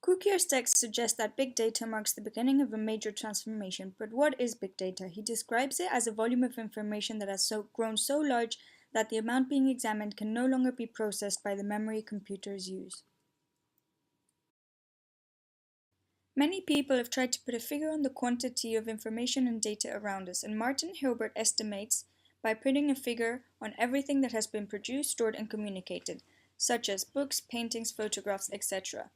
Kukier's text suggests that big data marks the beginning of a major transformation, but what is big data? He describes it as a volume of information that has grown so large that the amount being examined can no longer be processed by the memory computers use. Many people have tried to put a figure on the quantity of information and data around us, and Martin Hilbert estimates by putting a figure on everything that has been produced, stored, and communicated, such as books, paintings, photographs, etc.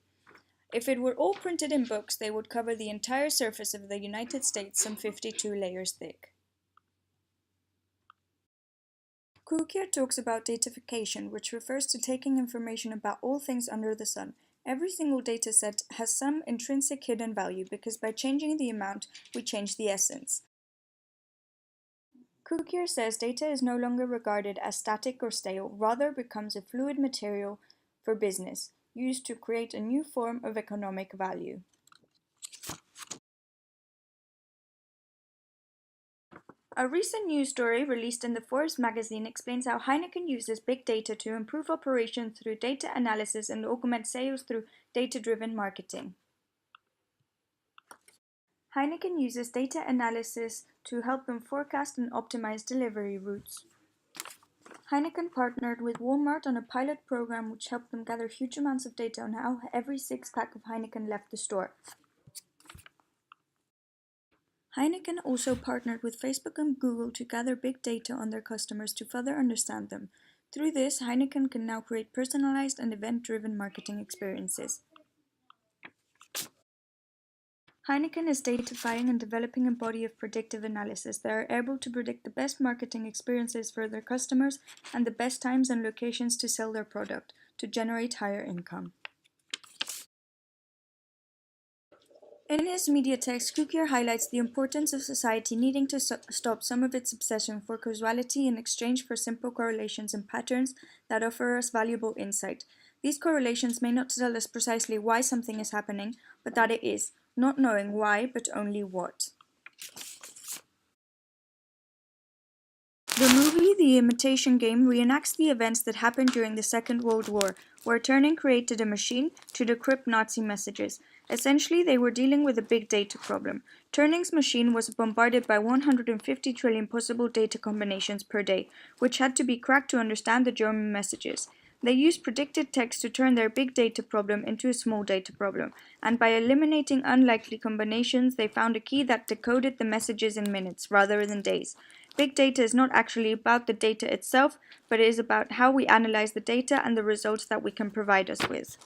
If it were all printed in books, they would cover the entire surface of the United States, some 52 layers thick. Kukier talks about datafication, which refers to taking information about all things under the sun. Every single dataset has some intrinsic hidden value because by changing the amount, we change the essence. Kukier says data is no longer regarded as static or stale, rather becomes a fluid material for business, used to create a new form of economic value. A recent news story released in the Forbes magazine explains how Heineken uses big data to improve operations through data analysis and augment sales through data-driven marketing. Heineken uses data analysis to help them forecast and optimize delivery routes. Heineken partnered with Walmart on a pilot program which helped them gather huge amounts of data on how every six-pack of Heineken left the store. Heineken also partnered with Facebook and Google to gather big data on their customers to further understand them. Through this, Heineken can now create personalized and event-driven marketing experiences. Heineken is datafying and developing a body of predictive analysis that are able to predict the best marketing experiences for their customers and the best times and locations to sell their product to generate higher income. In his media text, Kukier highlights the importance of society needing to stop some of its obsession for causality in exchange for simple correlations and patterns that offer us valuable insight. These correlations may not tell us precisely why something is happening, but that it is, not knowing why, but only what. The movie The Imitation Game reenacts the events that happened during the Second World War, where Turing created a machine to decrypt Nazi messages. Essentially, they were dealing with a big data problem. Turing's machine was bombarded by 150 trillion possible data combinations per day, which had to be cracked to understand the German messages. They used predicted text to turn their big data problem into a small data problem, and by eliminating unlikely combinations, they found a key that decoded the messages in minutes rather than days. Big data is not actually about the data itself, but it is about how we analyze the data and the results that we can provide us with.